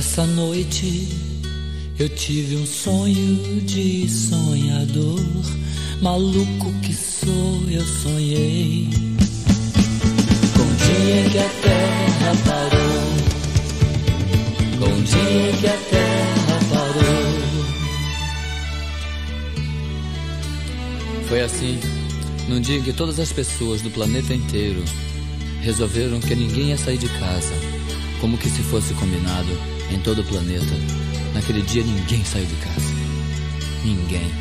Essa noite eu tive um sonho de sonhador. Maluco que sou, eu sonhei com o dia que a terra parou, com o dia que a terra parou. Foi assim, num dia em que todas as pessoas do planeta inteiro resolveram que ninguém ia sair de casa, como que se fosse combinado em todo o planeta. Naquele dia ninguém saiu de casa. Ninguém.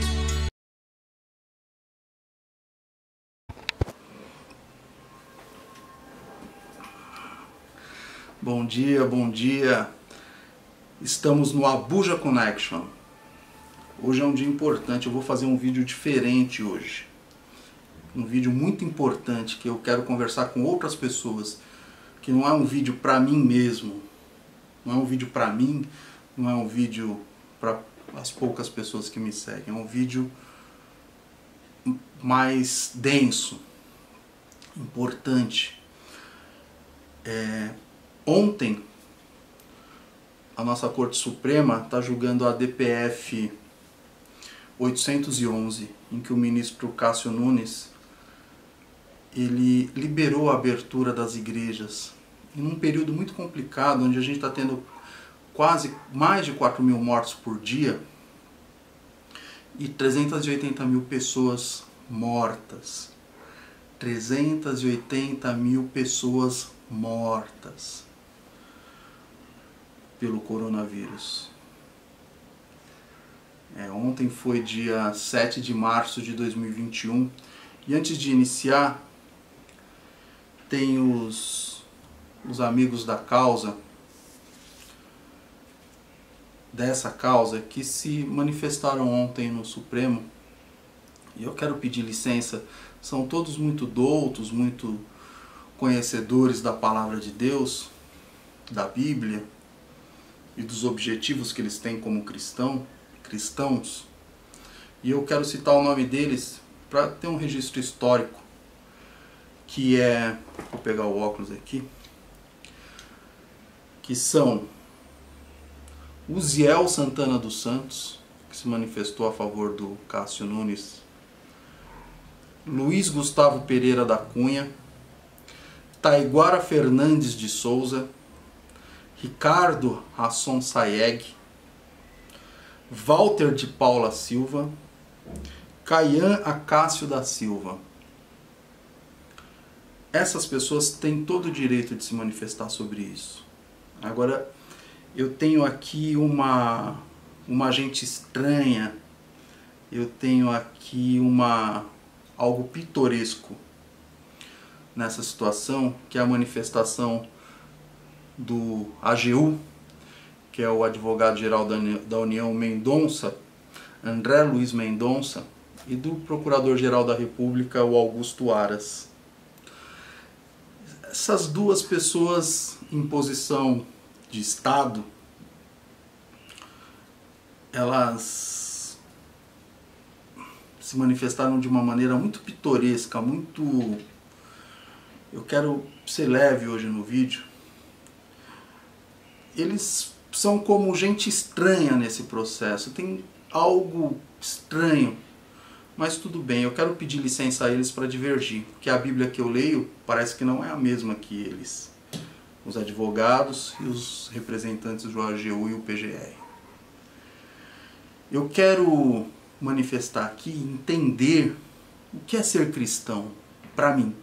Bom dia, bom dia. Estamos no Abuja Connection. Hoje é um dia importante, eu vou fazer um vídeo diferente hoje. Um vídeo muito importante que eu quero conversar com outras pessoas. Que não é um vídeo para mim mesmo. Não é um vídeo para mim, não é um vídeo para as poucas pessoas que me seguem. É um vídeo mais denso, importante. Ontem, a nossa Corte Suprema está julgando a DPF 811, em que o ministro Cássio Nunes ele liberou a abertura das igrejas em um período muito complicado, onde a gente está tendo quase mais de 4 mil mortos por dia e 380 mil pessoas mortas. 380 mil pessoas mortas pelo coronavírus. Ontem foi dia 7 de março de 2021 e antes de iniciar tem os amigos da causa, dessa causa, que se manifestaram ontem no Supremo, e eu quero pedir licença. São todos muito doutos, muito conhecedores da palavra de Deus, da Bíblia e dos objetivos que eles têm como cristãos, e eu quero citar o nome deles para ter um registro histórico, que é, vou pegar o óculos aqui, que são Uziel Santana dos Santos, que se manifestou a favor do Cássio Nunes, Luiz Gustavo Pereira da Cunha, Taiguara Fernandes de Souza, Ricardo Rasson Sayeg, Walter de Paula Silva, Caian Acácio da Silva. Essas pessoas têm todo o direito de se manifestar sobre isso. Agora, eu tenho aqui uma gente estranha, eu tenho aqui algo pitoresco nessa situação, que é a manifestação do AGU, que é o advogado-geral da União Mendonça, André Luiz Mendonça, e do Procurador-Geral da República, o Augusto Aras. Essas duas pessoas em posição de Estado, elas se manifestaram de uma maneira muito pitoresca, muito... Eu quero ser leve hoje no vídeo. Eles são como gente estranha nesse processo, tem algo estranho, mas tudo bem, eu quero pedir licença a eles para divergir, porque a Bíblia que eu leio parece que não é a mesma que eles, os advogados e os representantes do AGU e o PGR. Eu quero manifestar aqui, entender o que é ser cristão para mim.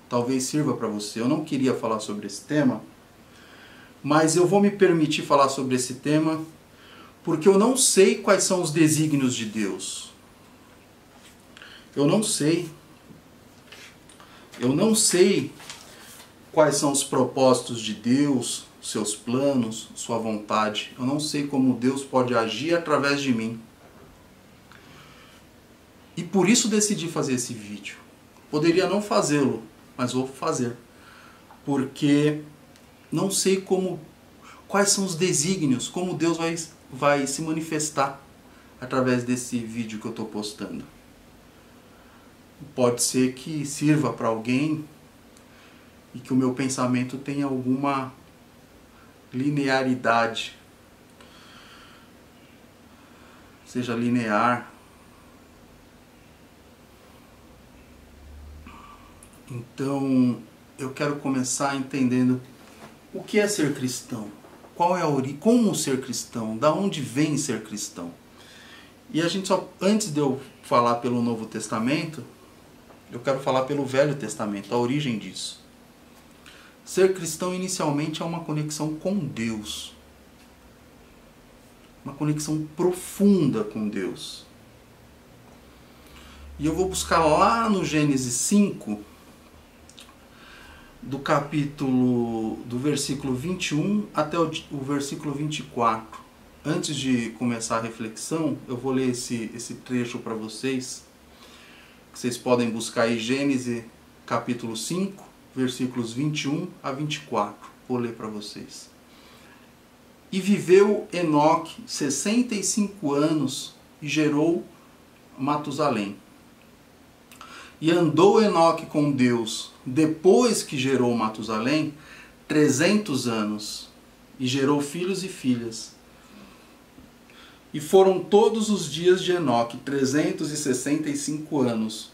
Talvez sirva para você. Eu não queria falar sobre esse tema, mas eu vou me permitir falar sobre esse tema porque eu não sei quais são os desígnios de Deus. Eu não sei quais são os propósitos de Deus, seus planos, sua vontade. Eu não sei como Deus pode agir através de mim. E por isso decidi fazer esse vídeo. Poderia não fazê-lo, mas vou fazer. Porque não sei quais são os desígnios, como Deus vai se manifestar através desse vídeo que eu estou postando. Pode ser que sirva para alguém e que o meu pensamento tenha alguma linearidade. Seja linear. Então, eu quero começar entendendo o que é ser cristão. Qual é a origem? Como ser cristão? Da onde vem ser cristão? E a gente só, antes de eu falar pelo Novo Testamento, eu quero falar pelo Velho Testamento, a origem disso. Ser cristão inicialmente é uma conexão com Deus. Uma conexão profunda com Deus. E eu vou buscar lá no Gênesis 5, do versículo 21 até o versículo 24. Antes de começar a reflexão, eu vou ler esse trecho para vocês. Vocês podem buscar aí Gênesis capítulo 5, versículos 21 a 24. Vou ler para vocês. E viveu Enoque 65 anos e gerou Matusalém. E andou Enoque com Deus, depois que gerou Matusalém, 300 anos, e gerou filhos e filhas. E foram todos os dias de Enoque 365 anos.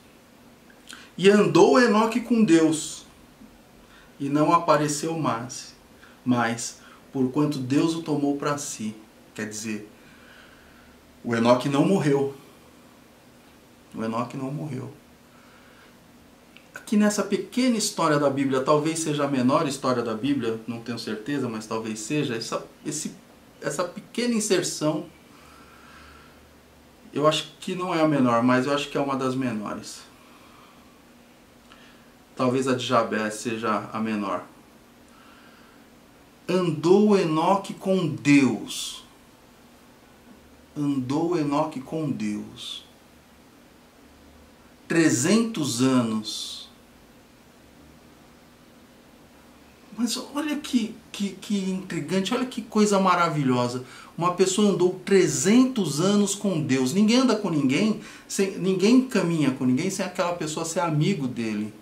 E andou Enoque com Deus, e não apareceu mais, porquanto Deus o tomou para si. Quer dizer, o Enoque não morreu. O Enoque não morreu. Aqui nessa pequena história da Bíblia, talvez seja a menor história da Bíblia, não tenho certeza, mas talvez seja, essa pequena inserção, eu acho que não é a menor, mas eu acho que é uma das menores. Talvez a de Jabé seja a menor. Andou Enoque com Deus. Andou Enoque com Deus. 300 anos. Mas olha que intrigante, olha que coisa maravilhosa. Uma pessoa andou 300 anos com Deus. Ninguém anda com ninguém, ninguém caminha com ninguém sem aquela pessoa ser amigo dele.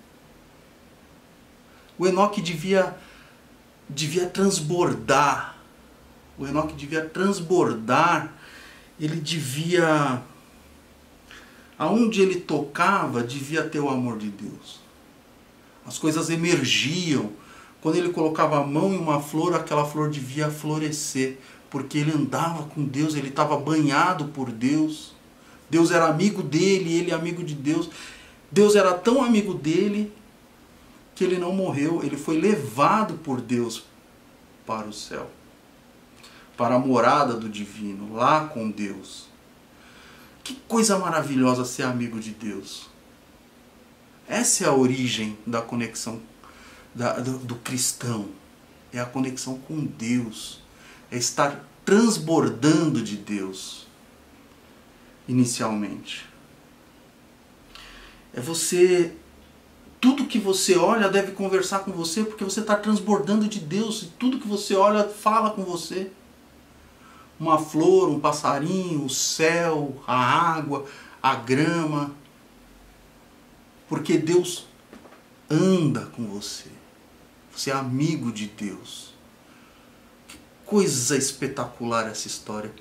O Enoque devia transbordar. O Enoque devia transbordar. Ele devia... Aonde ele tocava, devia ter o amor de Deus. As coisas emergiam. Quando ele colocava a mão em uma flor, aquela flor devia florescer. Porque ele andava com Deus, ele estava banhado por Deus. Deus era amigo dele, ele amigo de Deus. Deus era tão amigo dele que ele não morreu, ele foi levado por Deus para o céu, para a morada do divino, lá com Deus. Que coisa maravilhosa ser amigo de Deus. Essa é a origem da conexão do cristão. É a conexão com Deus. É estar transbordando de Deus, inicialmente. É você... Tudo que você olha deve conversar com você, porque você está transbordando de Deus. E tudo que você olha fala com você. Uma flor, um passarinho, o céu, a água, a grama. Porque Deus anda com você. Você é amigo de Deus. Que coisa espetacular essa história.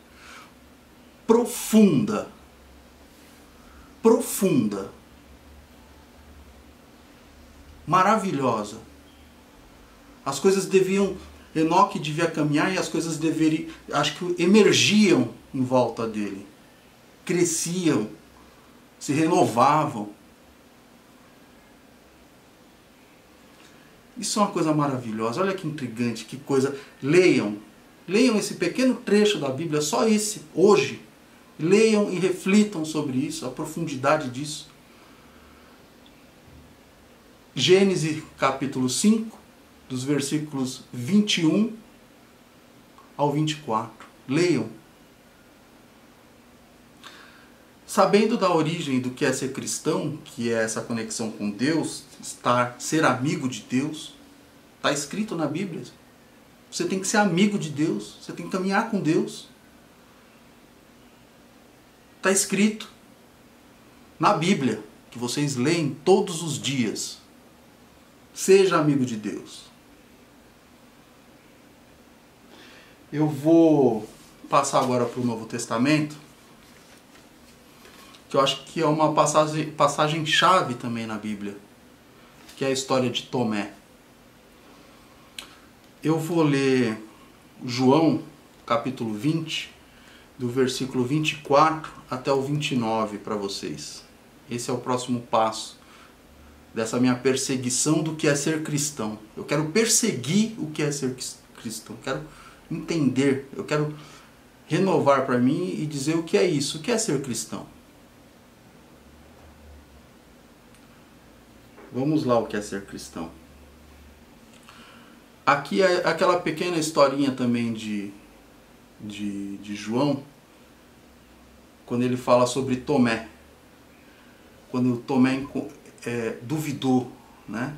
Profunda. Profunda. Maravilhosa. As coisas deviam... Enoque devia caminhar e as coisas deveriam... Acho que emergiam em volta dele. Cresciam. Se renovavam. Isso é uma coisa maravilhosa. Olha que intrigante, que coisa. Leiam. Leiam esse pequeno trecho da Bíblia, só esse, hoje. Leiam e reflitam sobre isso, a profundidade disso. Gênesis capítulo 5, dos versículos 21 ao 24. Leiam. Sabendo da origem do que é ser cristão, que é essa conexão com Deus, ser amigo de Deus, está escrito na Bíblia. Você tem que ser amigo de Deus, você tem que caminhar com Deus. Está escrito na Bíblia, que vocês leem todos os dias. Seja amigo de Deus. Eu vou passar agora para o Novo Testamento, que eu acho que é uma passagem chave também na Bíblia, que é a história de Tomé. Eu vou ler João, capítulo 20, do versículo 24 até o 29 para vocês. Esse é o próximo passo dessa minha perseguição do que é ser cristão. Eu quero perseguir o que é ser cristão. Eu quero entender, eu quero renovar para mim e dizer o que é isso, o que é ser cristão. Vamos lá, o que é ser cristão. Aqui é aquela pequena historinha também de João, quando ele fala sobre Tomé. Quando Tomé duvidou, né?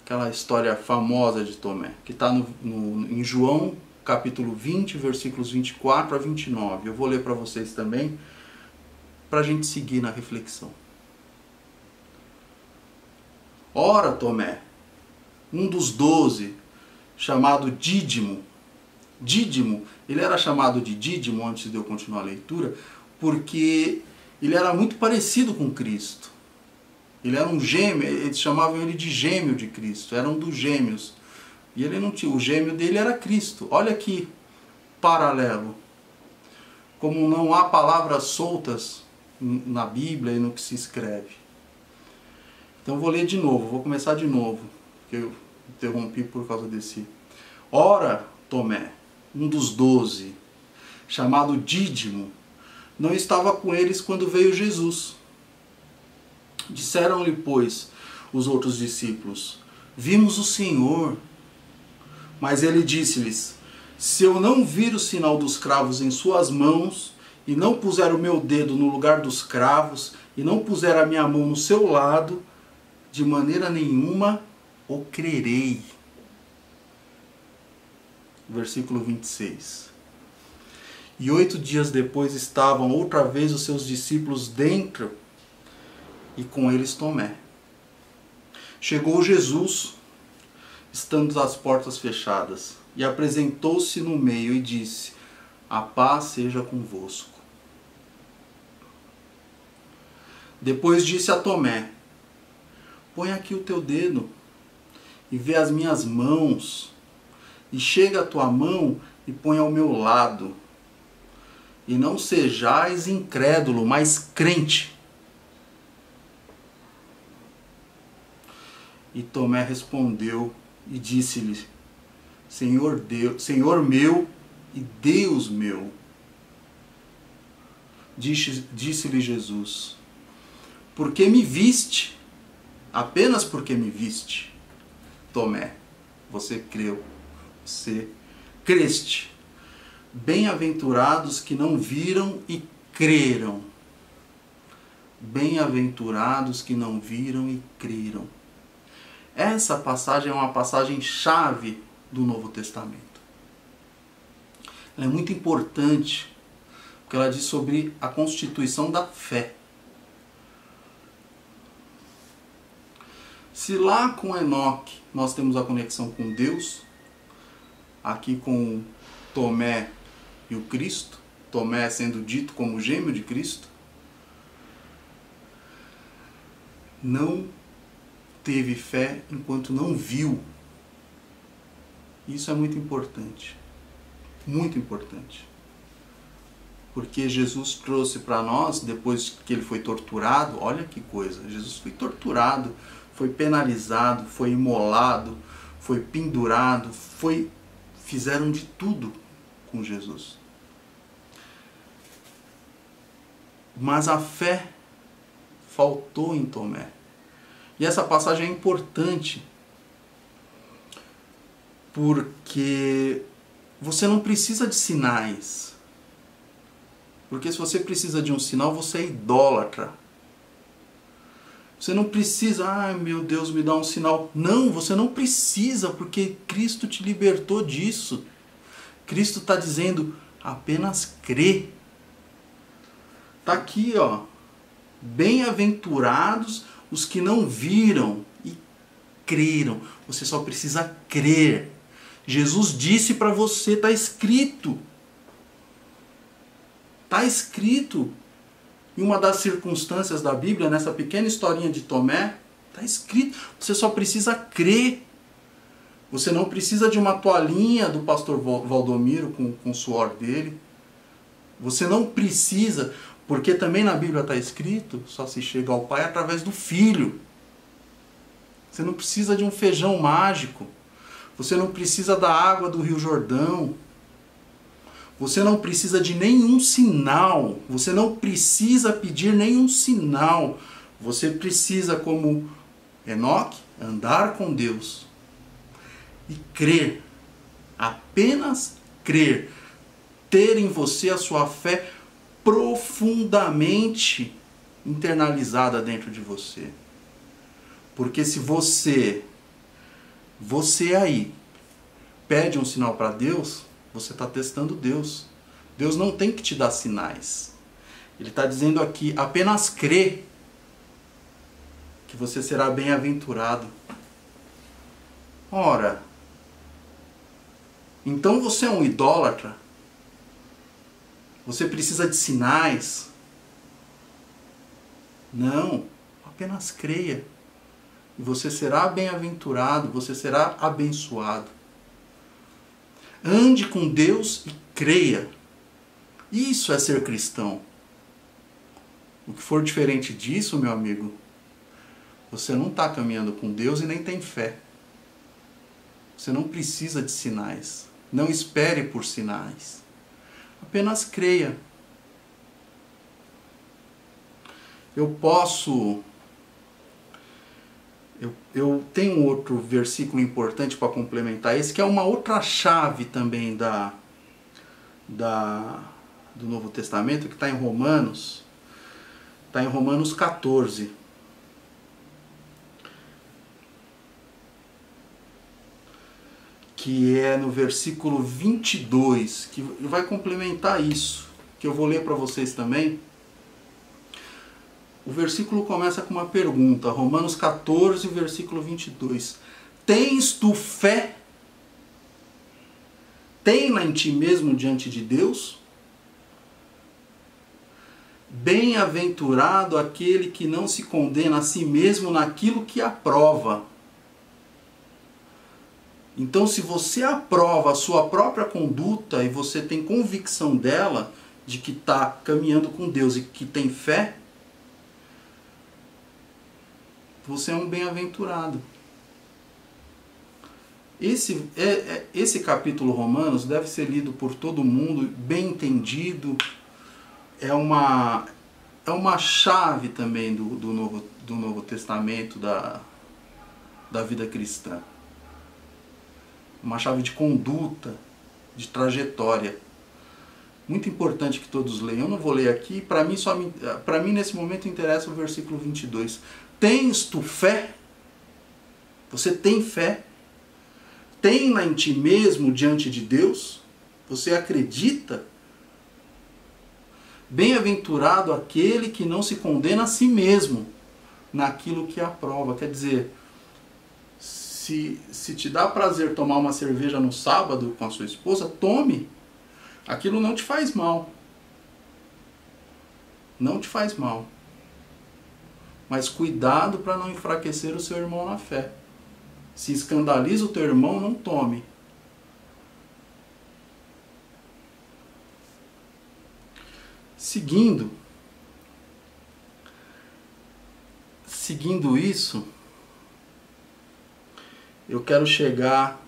Aquela história famosa de Tomé, que está em João, capítulo 20, versículos 24 a 29. Eu vou ler para vocês também, para a gente seguir na reflexão. Ora, Tomé, um dos 12, chamado Dídimo. Dídimo, ele era chamado de Dídimo, antes de eu continuar a leitura, porque ele era muito parecido com Cristo. Ele era um gêmeo, eles chamavam ele de gêmeo de Cristo, era um dos gêmeos. E ele não tinha, o gêmeo dele era Cristo. Olha que paralelo. Como não há palavras soltas na Bíblia e no que se escreve. Então eu vou ler de novo, vou começar de novo, porque eu interrompi por causa desse. Ora, Tomé, um dos 12, chamado Dídimo, não estava com eles quando veio Jesus. Disseram-lhe, pois, os outros discípulos: vimos o Senhor. Mas ele disse-lhes: se eu não vir o sinal dos cravos em suas mãos, e não puser o meu dedo no lugar dos cravos, e não puser a minha mão no seu lado, de maneira nenhuma o crerei. Versículo 26. E 8 dias depois estavam outra vez os seus discípulos dentro, e com eles Tomé. Chegou Jesus, estando as portas fechadas, e apresentou-se no meio e disse: a paz seja convosco. Depois disse a Tomé: põe aqui o teu dedo e vê as minhas mãos, e chega a tua mão e põe ao meu lado. E não sejais incrédulo, mas crente. E Tomé respondeu e disse-lhe: Senhor meu e Deus meu. Disse-lhe Jesus: porque me viste, apenas porque me viste, Tomé, você creu, você creste. Bem-aventurados que não viram e creram. Bem-aventurados que não viram e creram. Essa passagem é uma passagem chave do Novo Testamento. Ela é muito importante, porque ela diz sobre a constituição da fé. Se lá com Enoque nós temos a conexão com Deus, aqui com Tomé e o Cristo, Tomé sendo dito como gêmeo de Cristo, não teve fé enquanto não viu. Isso é muito importante. Muito importante. Porque Jesus trouxe para nós, depois que ele foi torturado, olha que coisa, Jesus foi torturado, foi penalizado, foi imolado, foi pendurado, fizeram de tudo com Jesus. Mas a fé faltou em Tomé. E essa passagem é importante porque você não precisa de sinais. Porque se você precisa de um sinal, você é idólatra. Você não precisa, ai meu Deus, me dá um sinal. Não, você não precisa, porque Cristo te libertou disso. Cristo está dizendo, apenas crê. Está aqui, ó. Bem-aventurados os que não viram e creram. Você só precisa crer. Jesus disse para você, está escrito. Está escrito. Em uma das circunstâncias da Bíblia, nessa pequena historinha de Tomé, está escrito. Você só precisa crer. Você não precisa de uma toalhinha do pastor Valdomiro com o suor dele. Você não precisa, porque também na Bíblia está escrito, só se chega ao Pai através do Filho. Você não precisa de um feijão mágico. Você não precisa da água do Rio Jordão. Você não precisa de nenhum sinal. Você não precisa pedir nenhum sinal. Você precisa, como Enoque, andar com Deus e crer. Apenas crer. Ter em você a sua fé profundamente internalizada dentro de você. Porque se você aí, pede um sinal para Deus, você está testando Deus. Deus não tem que te dar sinais. Ele está dizendo aqui, apenas crê que você será bem-aventurado. Ora, então você é um idólatra? Você precisa de sinais? Não, apenas creia. E você será bem-aventurado, você será abençoado. Ande com Deus e creia. Isso é ser cristão. O que for diferente disso, meu amigo, você não está caminhando com Deus e nem tem fé. Você não precisa de sinais. Não espere por sinais. Apenas creia. Eu tenho um outro versículo importante para complementar esse, que é uma outra chave também do Novo Testamento, que está em Romanos. Está em Romanos 14. Que é no versículo 22, que vai complementar isso, que eu vou ler para vocês também. O versículo começa com uma pergunta, Romanos 14, versículo 22. Tens tu fé? Tem-na em ti mesmo diante de Deus? Bem-aventurado aquele que não se condena a si mesmo naquilo que aprova. Então, se você aprova a sua própria conduta e você tem convicção dela, de que está caminhando com Deus e que tem fé, você é um bem-aventurado. Esse capítulo Romanos deve ser lido por todo mundo, bem entendido. É uma chave também do Novo Testamento, da vida cristã. Uma chave de conduta, de trajetória. Muito importante que todos leiam. Eu não vou ler aqui, para mim nesse momento interessa o versículo 22. Tens tu fé? Você tem fé? Tem-na em ti mesmo diante de Deus? Você acredita? Bem-aventurado aquele que não se condena a si mesmo naquilo que aprova. Quer dizer, se te dá prazer tomar uma cerveja no sábado com a sua esposa, tome. Aquilo não te faz mal. Não te faz mal. Mas cuidado para não enfraquecer o seu irmão na fé. Se escandaliza o teu irmão, não tome. Seguindo isso, eu quero chegar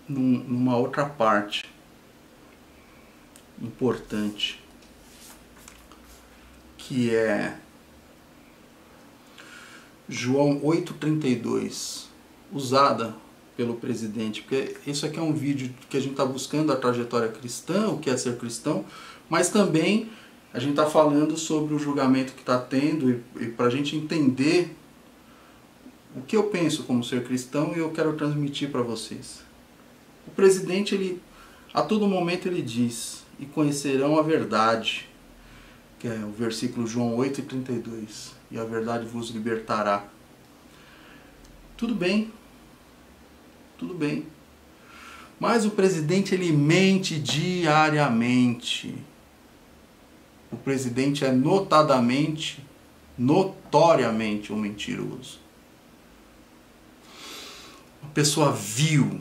numa outra parte importante, que é João 8,32, usada pelo presidente, porque isso aqui é um vídeo que a gente está buscando a trajetória cristã, o que é ser cristão, mas também a gente está falando sobre o julgamento que está tendo e para a gente entender o que eu penso como ser cristão e eu quero transmitir para vocês. O presidente, a todo momento ele diz, e conhecerão a verdade, que é o versículo João 8,32, e a verdade vos libertará. Tudo bem, Mas o presidente, ele mente diariamente. O presidente é notoriamente um mentiroso. Uma pessoa vil.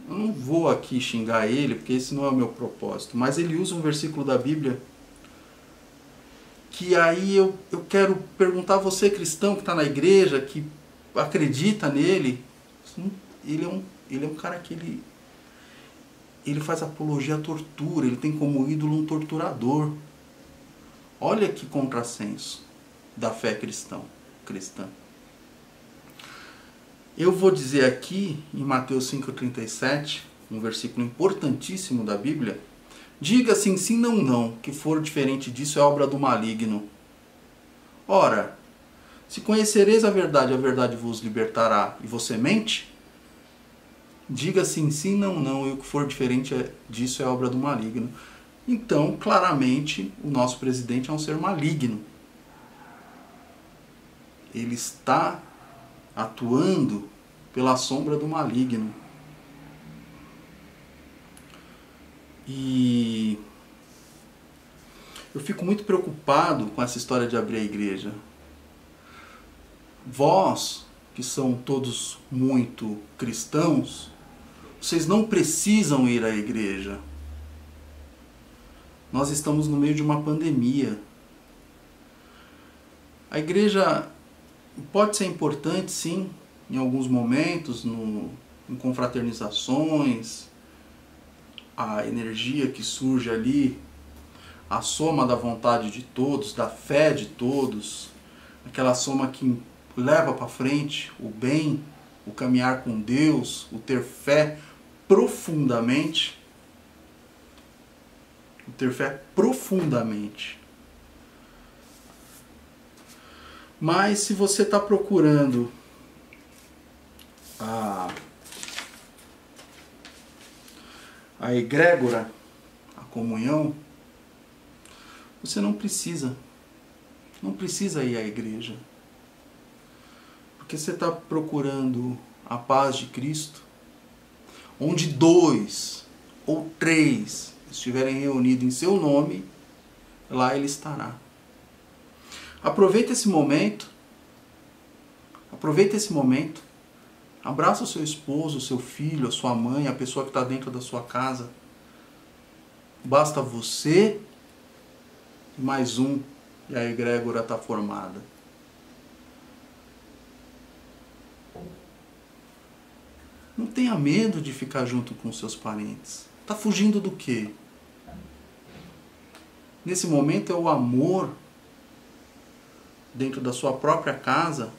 Eu não vou aqui xingar ele, porque esse não é o meu propósito. Mas ele usa um versículo da Bíblia que aí eu quero perguntar a você, cristão, que está na igreja, que acredita nele. Ele é um cara que ele faz apologia à tortura. Ele tem como ídolo um torturador. Olha que contrassenso da fé cristã. Eu vou dizer aqui, em Mateus 5,37, um versículo importantíssimo da Bíblia: diga sim, sim, não, não, que for diferente disso é obra do maligno. Ora, se conhecereis a verdade vos libertará, e você mente? Diga sim, sim, não, não, e o que for diferente disso é obra do maligno. Então, claramente, o nosso presidente é um ser maligno. Ele está atuando pela sombra do maligno. E eu fico muito preocupado com essa história de abrir a igreja. Vós, que são todos muito cristãos, vocês não precisam ir à igreja. Nós estamos no meio de uma pandemia. A igreja pode ser importante, sim, em alguns momentos, em confraternizações, a energia que surge ali, a soma da vontade de todos, da fé de todos, aquela soma que leva para frente o bem, o caminhar com Deus, o ter fé profundamente. O ter fé profundamente. Mas se você está procurando a egrégora, a comunhão, você não precisa ir à igreja. Porque você está procurando a paz de Cristo, onde 2 ou 3 estiverem reunidos em seu nome, lá Ele estará. Aproveita esse momento, abraça o seu esposo, o seu filho, a sua mãe, a pessoa que está dentro da sua casa. Basta você e mais um, e a egrégora está formada. Não tenha medo de ficar junto com seus parentes. Está fugindo do quê? Nesse momento é o amor dentro da sua própria casa,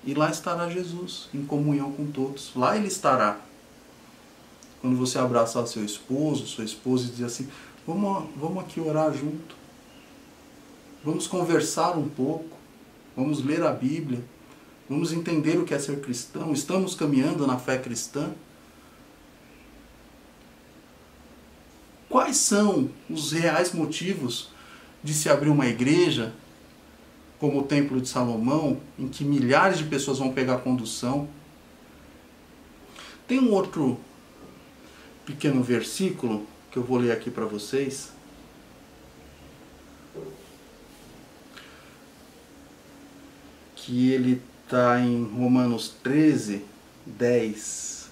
e lá estará Jesus, em comunhão com todos. Lá Ele estará. Quando você abraçar seu esposo, sua esposa, e dizer assim: vamos aqui orar junto. Vamos conversar um pouco. Vamos ler a Bíblia. Vamos entender o que é ser cristão. Estamos caminhando na fé cristã. Quais são os reais motivos de se abrir uma igreja, como o Templo de Salomão, em que milhares de pessoas vão pegar condução? Tem um outro pequeno versículo que eu vou ler aqui para vocês. Que ele está em Romanos 13, 10.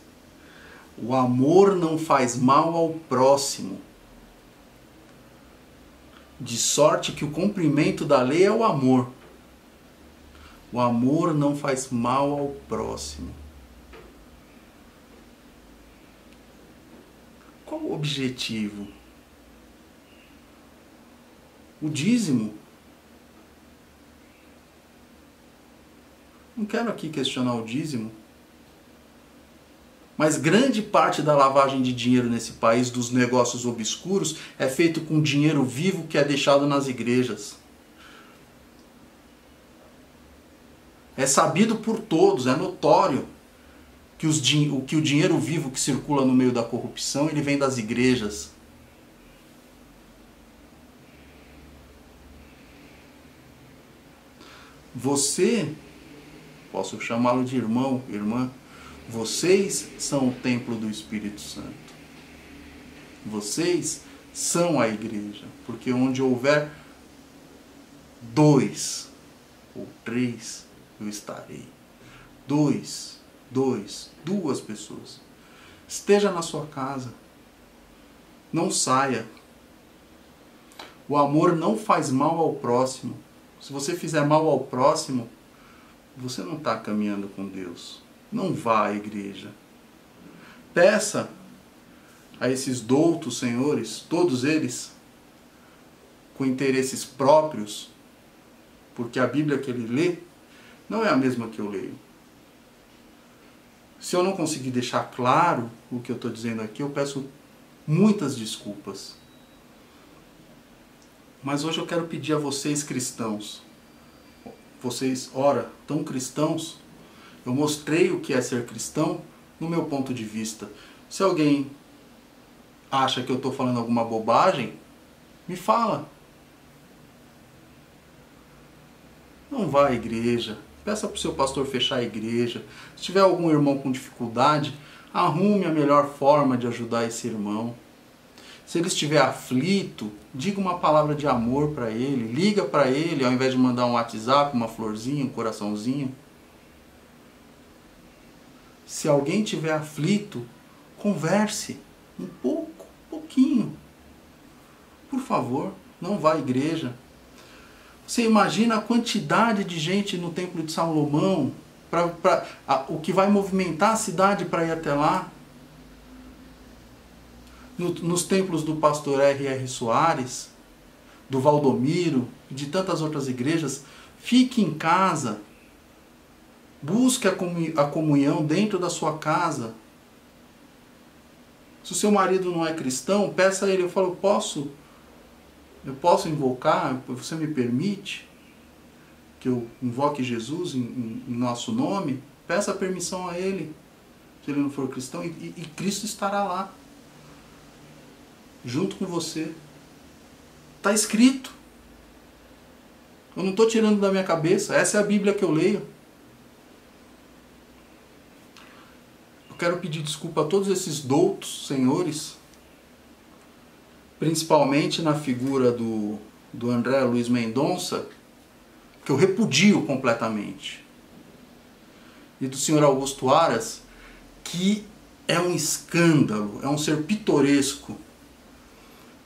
O amor não faz mal ao próximo, de sorte que o cumprimento da lei é o amor. O amor não faz mal ao próximo. Qual o objetivo? O dízimo. Não quero aqui questionar o dízimo. Mas grande parte da lavagem de dinheiro nesse país, dos negócios obscuros, é feito com dinheiro vivo que é deixado nas igrejas. É sabido por todos, é notório que o dinheiro vivo que circula no meio da corrupção, ele vem das igrejas. Você, posso chamá-lo de irmão, irmã, Vocês são o templo do Espírito Santo. Vocês são a igreja. Porque onde houver 2 ou 3, eu estarei. 2, 2 pessoas. Esteja na sua casa. Não saia. O amor não faz mal ao próximo. Se você fizer mal ao próximo, você não está caminhando com Deus. Não vá à igreja. Peça a esses doutos senhores, todos eles, com interesses próprios, porque a Bíblia que ele lê não é a mesma que eu leio. Se eu não conseguir deixar claro o que eu estou dizendo aqui, eu peço muitas desculpas. Mas hoje eu quero pedir a vocês cristãos, vocês, ora, tão cristãos, eu mostrei o que é ser cristão no meu ponto de vista. Se alguém acha que eu estou falando alguma bobagem, me fala. Não vá à igreja. Peça para o seu pastor fechar a igreja. Se tiver algum irmão com dificuldade, arrume a melhor forma de ajudar esse irmão. Se ele estiver aflito, diga uma palavra de amor para ele. Liga para ele, ao invés de mandar um WhatsApp, uma florzinha, um coraçãozinho. Se alguém estiver aflito, converse um pouquinho. Por favor, não vá à igreja. Você imagina a quantidade de gente no Templo de Salomão, o que vai movimentar a cidade para ir até lá. Nos templos do pastor R.R. Soares, do Valdomiro e de tantas outras igrejas, fique em casa. Busque a comunhão dentro da sua casa. Se o seu marido não é cristão, peça a ele, eu falo, eu posso invocar, você me permite que eu invoque Jesus em nosso nome? Peça permissão a ele, se ele não for cristão, e Cristo estará lá, junto com você. Está escrito. Eu não estou tirando da minha cabeça, essa é a Bíblia que eu leio. Eu quero pedir desculpa a todos esses doutos senhores, principalmente na figura do André Luiz Mendonça, que eu repudio completamente, e do senhor Augusto Aras, que é um escândalo, é um ser pitoresco.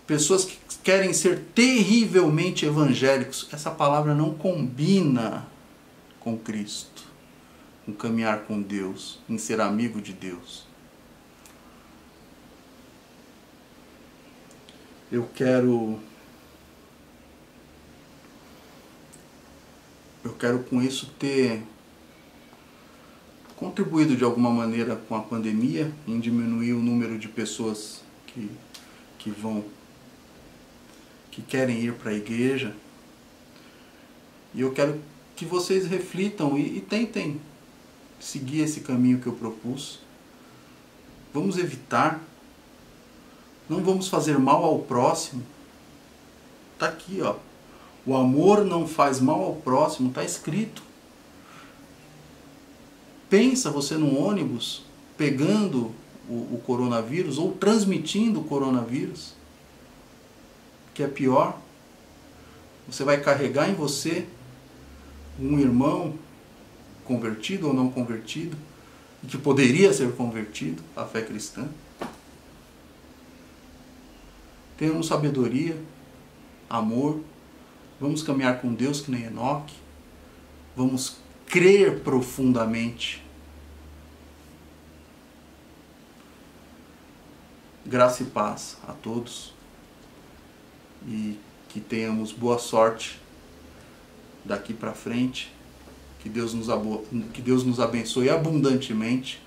Pessoas que querem ser terrivelmente evangélicos. Essa palavra não combina com Cristo, com caminhar com Deus, em ser amigo de Deus. Eu quero com isso ter contribuído de alguma maneira com a pandemia, em diminuir o número de pessoas que querem ir para a igreja. E eu quero que vocês reflitam e tentem seguir esse caminho que eu propus. Vamos evitar. Não vamos fazer mal ao próximo. Está aqui, ó. O amor não faz mal ao próximo, está escrito. Pensa você num ônibus pegando o coronavírus ou transmitindo o coronavírus. Que é pior. Você vai carregar em você um irmão convertido ou não convertido, e que poderia ser convertido à fé cristã. Tenhamos sabedoria, amor, vamos caminhar com Deus que nem Enoque, vamos crer profundamente. Graça e paz a todos, e que tenhamos boa sorte daqui para frente, que Deus nos abençoe abundantemente,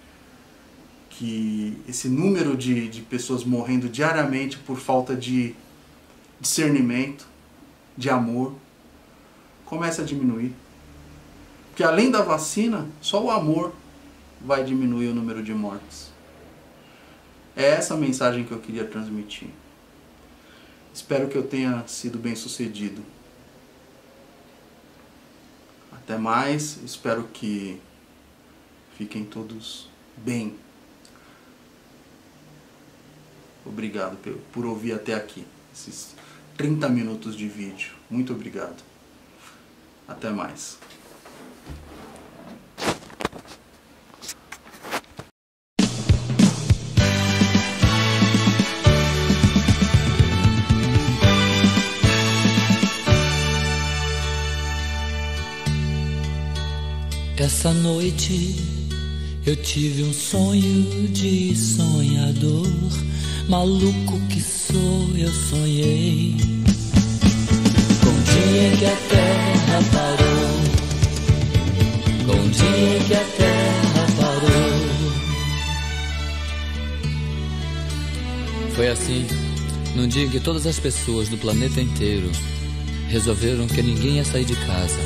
que esse número de pessoas morrendo diariamente por falta de discernimento, de amor, comece a diminuir. Porque além da vacina, só o amor vai diminuir o número de mortes. É essa a mensagem que eu queria transmitir. Espero que eu tenha sido bem sucedido. Até mais, espero que fiquem todos bem. Obrigado por ouvir até aqui, esses 30 minutos de vídeo. Muito obrigado. Até mais. Essa noite eu tive um sonho de sonhador. Maluco que sou, eu sonhei com o dia em que a terra parou, com o dia em que a terra parou. Foi assim, num dia em que todas as pessoas do planeta inteiro resolveram que ninguém ia sair de casa,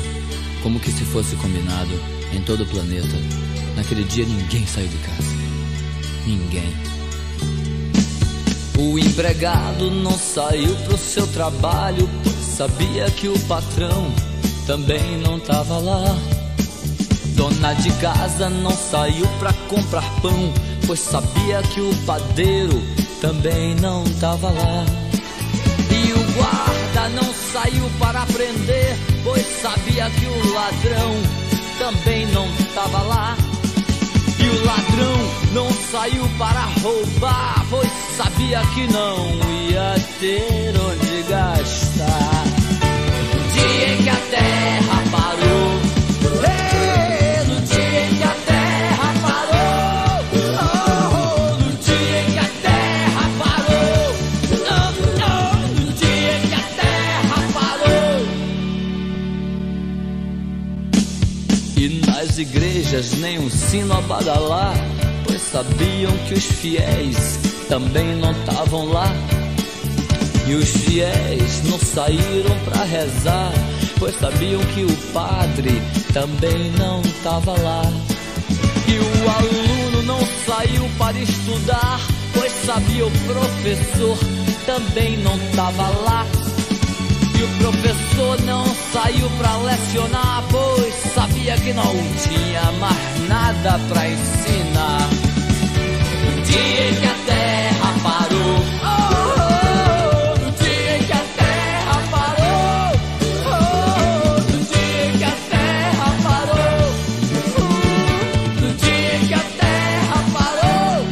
como que se fosse combinado em todo o planeta. Naquele dia ninguém saiu de casa. Ninguém. O empregado não saiu pro seu trabalho, pois sabia que o patrão também não tava lá. Dona de casa não saiu pra comprar pão, pois sabia que o padeiro também não tava lá. E o guarda não saiu para prender, pois sabia que o ladrão também não tava lá. E o ladrão não saiu para roubar, pois sabia que não ia ter onde gastar. No dia em que a terra parou, no dia em que a terra parou, no dia em que a terra parou, no dia em que a terra parou. E nas igrejas nem um sino a badalar, pois sabiam que os fiéis também não estavam lá. E os fiéis não saíram pra rezar, pois sabiam que o padre também não estava lá. E o aluno não saiu para estudar, pois sabia o professor também não estava lá. E o professor não saiu pra lecionar, pois sabia que não tinha mais nada pra ensinar. No dia em que a terra parou, no dia em que a terra parou, no dia em que a terra parou, no dia em que a terra parou.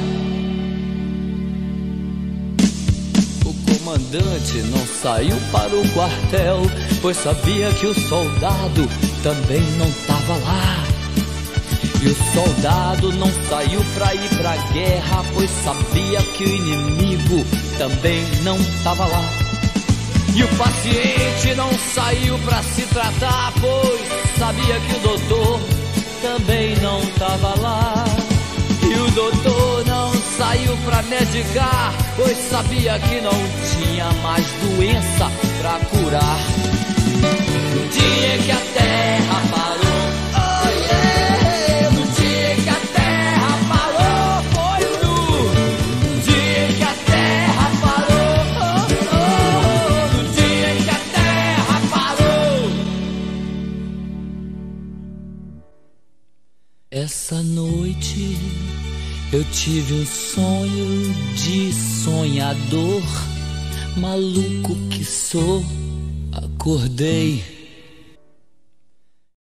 O comandante não saiu para o quartel, pois sabia que o soldado também não tava lá. E o soldado não saiu pra ir pra guerra, pois sabia que o inimigo também não tava lá. E o paciente não saiu pra se tratar, pois sabia que o doutor também não tava lá. E o doutor não saiu pra medicar, pois sabia que não tinha mais doença pra curar. No dia em que a terra parou, no dia em que a terra parou, foi no dia em que a terra parou, no dia em que a terra parou. Essa noite eu tive um sonho de sonhador. Maluco que sou, acordei